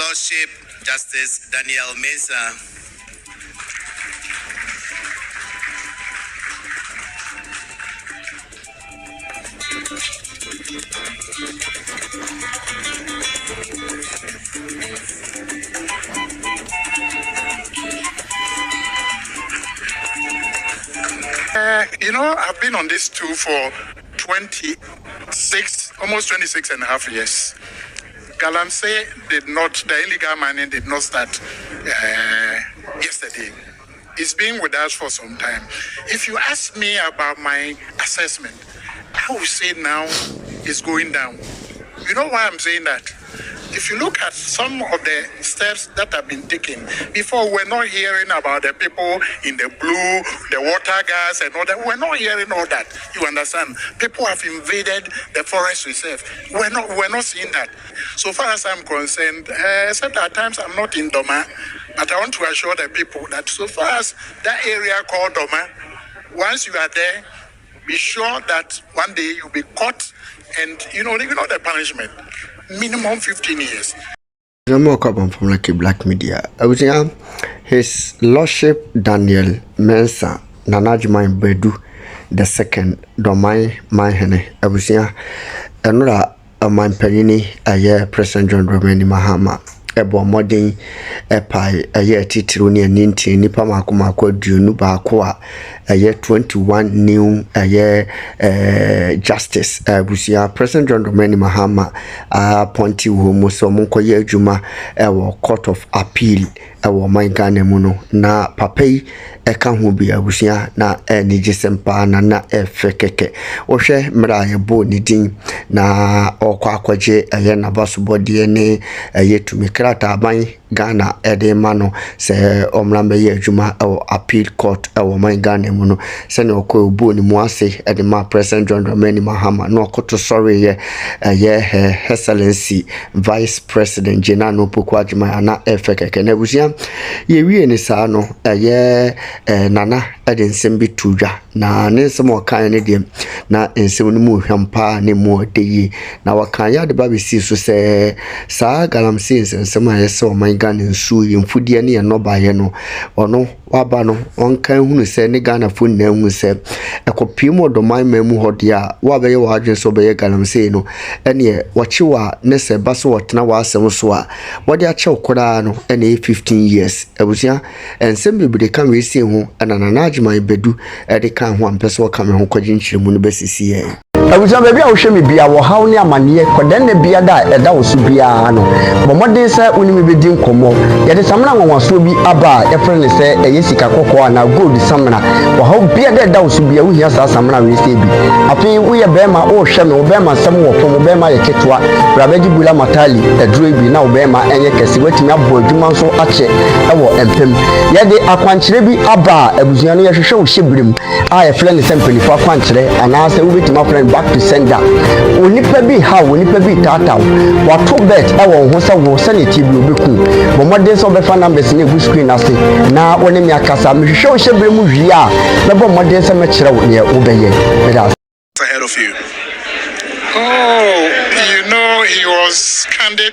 Lordship Justice Daniel Mensah. I've been on this tour for almost 26 and a half years. Galamsey the illegal mining did not start yesterday. It's been with us for some time. If you ask me about my assessment, I would say now it's going down. You know why I'm saying that? If you look at some of the steps that have been taken, before we're not hearing about the people in the blue, the water gas and all that. We're not hearing all that. You understand? People have invaded the forest reserve. We're not seeing that. So far as I'm concerned, except at times I'm not in Doma, but I want to assure the people that so far as that area called Doma, once you are there, be sure that one day you'll be caught and the punishment. Minimum 15 years. No more carbon from Lucky Black Media. I was His Lordship Daniel Mensah Nanajman Bedu the second Dormaahene. I was another my penny a year President John Dramani Mahama. Ebo modern epai aye titiri ne ninti nipa makomako duonu baako a aye 21 new aye justice busia President John Dramani Mahama appointed wo mo so mo koye adwuma ewo court of appeal ewo man Ghana mu no na papa yi eka ho bi abusia na ni gisempa na efekeke wo hwe mra ye bo ni din na okwa akwaje aye na basobode ne aye tumi krata ban Ghana edemano se omrambe ye adwuma ewo appeal court ewo man Ghana mu no se ne okwa obo ni mu ase edema President John Dramani Mahama no okoto sorry ye excellency vice president Jenano Pokwadjuma na efekeke na abusia ye wie ni saa no nana ede nsem bi tudwa na ne nsem okan ne de na nsem no mu hwampa ne mu de na wakan ya de ba besi so se saa galamsey nsem a yese o man Ghana nsu yimfudie ne no ba ye no ono waba no onkan hunu se ne Ghana fo na hu se ekopim odoman mamu hode a wa be ye wa adwen so be ye galamsey no ene wachiwa ne se baso wotena wa asem so a wode a chew kora no ene 15 years abusia ensem bibire kan we sie ho ananajman bedu ede kan ho ampeso ka me ho kwaji nchiremu no besisi ye abuja baby a wo hwe me bia wo haw ne amane kodan na bia da eda wo so bia no bomode se oni me bedi nkomo ye de samna nwanwaso bi aba e frene se eye sika kokko na gold samna wo haw bia da eda wo so bia wo hia sa samna we se bi afi wo ye bema wo hwe me wo bema sam wo fo wo bema ye ketwa brabeji bula matali eduro bi na wo bema enye kese watimi abo adwuma so ache ewo empem ye de akwankyere bi aba abuja no ye hwehwe wo hyebirem a ye frene se mpanifo akwankyere ana se wo betima frene back to sender onipa bi ha onipa bi tata wato bet ewo ho se wo sanity bi obeku bomode so be fa numbers na egu screen ase na woni mi akasa me hwehwe wo hyebire mu hwi a na bomode se me kire wo ne obeye ahead of you. He was candid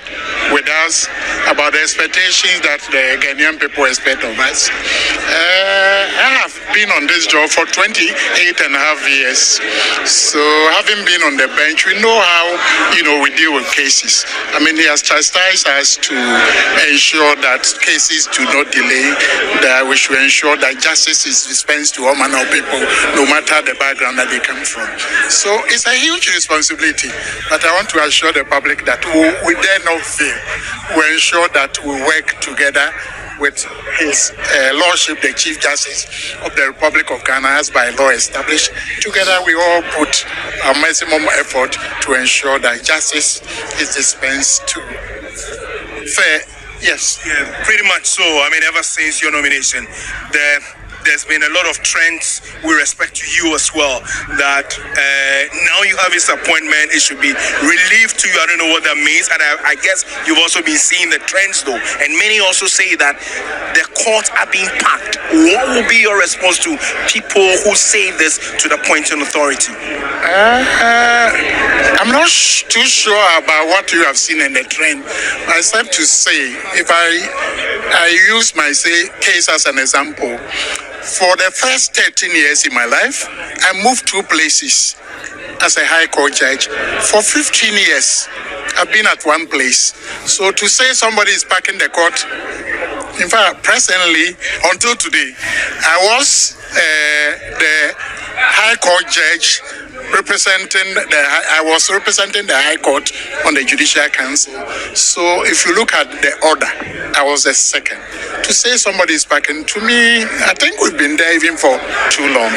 with us about the expectations that the Ghanaian people expect of us. I have been on this job for 28 and a half years. So having been on the bench, we know how, we deal with cases. I mean, he has chastised us to ensure that cases do not delay, that we should ensure that justice is dispensed to all manner of people, no matter the background that they come from. So it's a huge responsibility, but I want to assure the public that we dare not fail. We ensure that we work together with His Lordship, the Chief Justice of the Republic of Ghana, as by law established. Together, we all put our maximum effort to ensure that justice is dispensed to fair. Yes. Yeah, pretty much so. I mean, ever since your nomination, there's been a lot of trends with respect to you as well, that now you have this appointment, it should be relieved to you. I don't know what that means, and I guess you've also been seeing the trends though, and many also say that the courts are being packed. What will be your response to people who say this to the appointing authority? I'm not too sure about what you have seen in the trend. Except to say, if I use my case as an example, for the first 13 years in my life, I moved 2 places as a high court judge. For 15 years, I've been at one place. So to say somebody is packing the court, in fact, presently, until today, I was representing the High Court on the Judicial Council. So if you look at the order, I was the second. To say somebody is packing, to me, I think we've been there even for too long.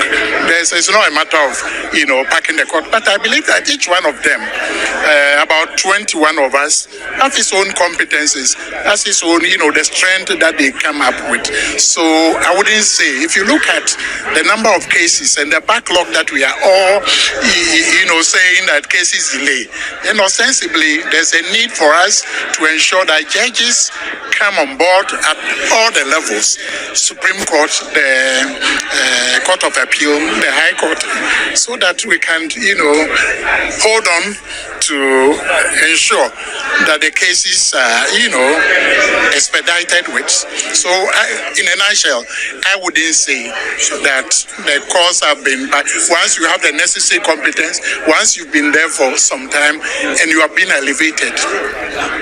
It's not a matter of, packing the court, but I believe that each one of them, about 21 of us, have his own competencies, has his own, the strength that they come up with. So I wouldn't say, if you look at the number of cases and the backlog that we are all, saying that cases delay, then ostensibly there's a need for us to ensure that judges come on board at all the levels, Supreme Court, the Court of Appeal, the High Court, so that we can, hold on to ensure that the cases are, expedited with. So in a nutshell, I wouldn't say that the courts have been, but once you have the necessary competence, once you've been there for some time and you have been elevated.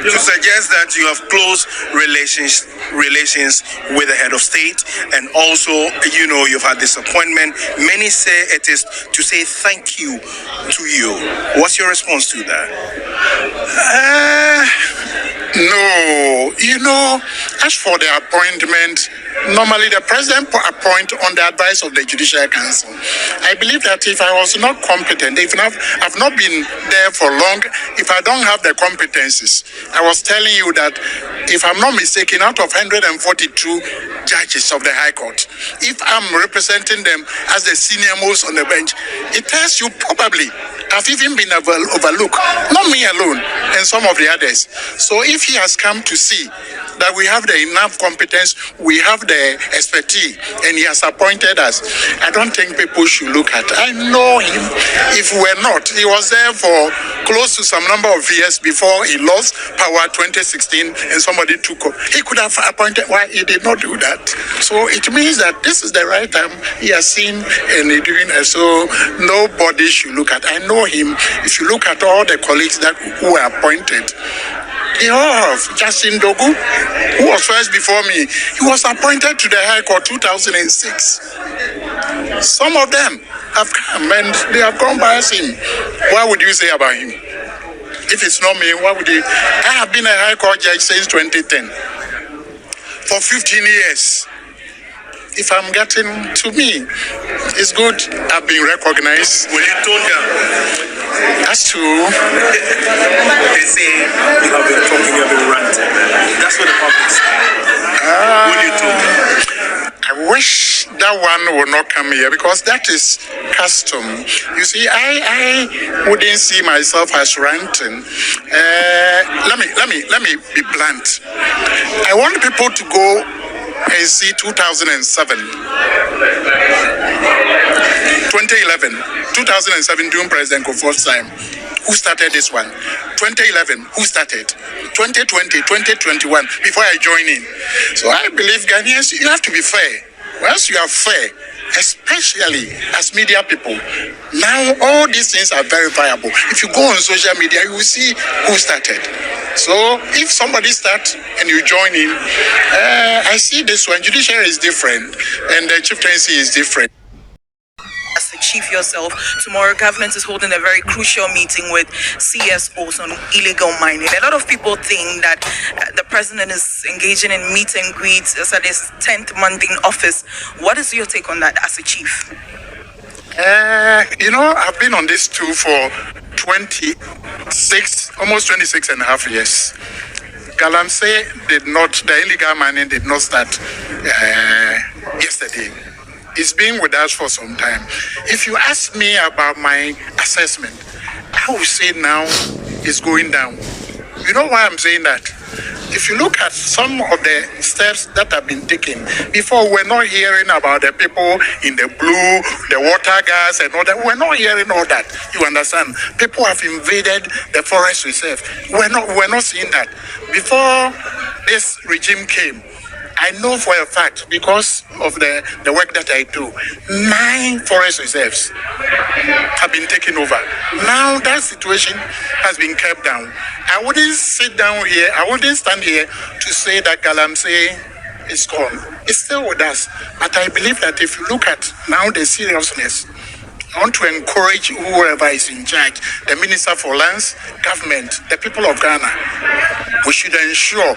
You suggest that you have close relations with the head of state, and also, you've had this appointment. Many say it is to say thank you to you. What's your response to that? No, as for the appointment, normally the president appoint on the advice of the Judicial Council. I believe that if I was not competent, if I've not been there for long, if I don't have the competencies, I was telling you that if I'm not mistaken, out of 142 judges of the High Court, if I'm representing them as the senior most on the bench, it tells you probably I've even been overlooked, not me alone, and some of the others. So if he has come to see that we have the enough competence, we have the expertise, and he has appointed us, I don't think people should look at. I know him. If we're not, he was there for close to some number of years before he lost power 2016 and somebody took up. He could have appointed. Why he did not do that? So it means that this is the right time he has seen and he's doing it. So nobody should look at. I know him. If you look at all the colleagues who were appointed, they all have. Justin Dogu, who was first before me, he was appointed to the High Court 2006. Some of them have come and they have gone past him. What would you say about him? If it's not me, what would you? I have been a High Court judge since 2010. For 15 years. If I'm getting, to me, it's good. I've been recognized. Will you tone down? That's true. They say you have been talking, you have been ranting. That's what the public says. Will you tone down? I wish that one would not come here because that is custom. You see, I wouldn't see myself as ranting. Let me be blunt. I want people to go and see 2007, 2011, during President Kufuor's time. Who started this one? 2011, who started? 2020, 2021, before I join in. So I believe Ghanaians, you have to be fair. Once you are fair, especially as media people, now all these things are verifiable. If you go on social media, you will see who started. So if somebody starts and you join in, I see this one. Judiciary is different and the chieftaincy is different. As the chief yourself, tomorrow government is holding a very crucial meeting with CSOs on illegal mining. A lot of people think that the president is engaging in meet and greets at his 10th month in office. What is your take on that as a chief? I've been on this too for almost 26 and a half years. Galamsey the illegal mining did not start yesterday. It's been with us for some time. If you ask me about my assessment, I would say now it's going down. You know why I'm saying that? if you look at some of the steps that have been taken, before we're not hearing about the people in the blue, the water gas and all that. We're not hearing all that. You understand? People have invaded the forest reserve. We're not seeing that. Before this regime came, I know for a fact, because of the work that I do, 9 forest reserves have been taken over. Now that situation has been kept down. I wouldn't sit down here, I wouldn't stand here to say that Galamsey is gone. It's still with us. But I believe that if you look at now the seriousness, I want to encourage whoever is in charge, the Minister for Lands, government, the people of Ghana. We should ensure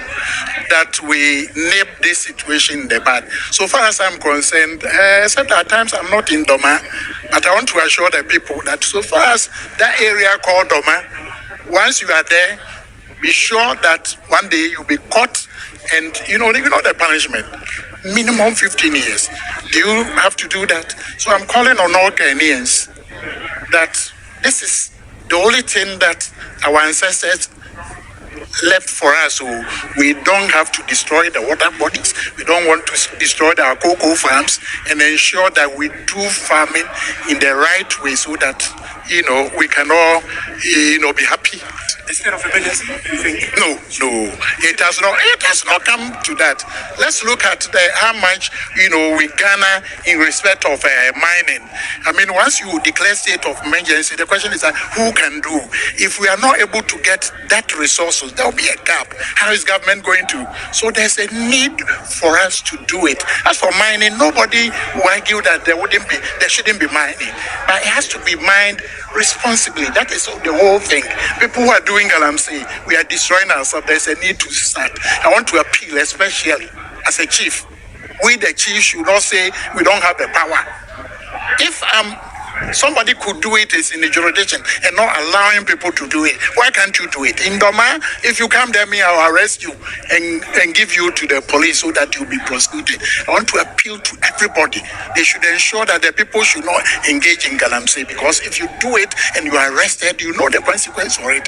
that we nip this situation in the bud. So far as I'm concerned, except at times I'm not in Doma, but I want to assure the people that so far as that area called Doma, once you are there, be sure that one day you'll be caught, and you know the punishment. Minimum 15 years. Do you have to do that? So I'm calling on all Ghanaians that this is the only thing that our ancestors left for us. So we don't have to destroy the water bodies. We don't want to destroy our cocoa farms, and ensure that we do farming in the right way so that we can all be happy. Instead of emergency, you think? No, it has not come to that. Let's look at how much we garner in respect of mining. I mean, once you declare state of emergency, the question is who can do? If we are not able to get that resources, there will be a gap. How is government going to? So there's a need for us to do it. As for mining, nobody will argue that there shouldn't be mining, but it has to be mined responsibly. That is the whole thing. People who are doing Galamsey, we are destroying ourselves. There's a need to start. I want to appeal, especially as a chief. We the chief should not say we don't have the power. If somebody could do it is in the jurisdiction and not allowing people to do it, why can't you do it? In Doma, if you come there, I'll arrest you and give you to the police so that you'll be prosecuted. I want to appeal to everybody. They should ensure that the people should not engage in Galamsey, because if you do it and you are arrested, you know the consequence for it.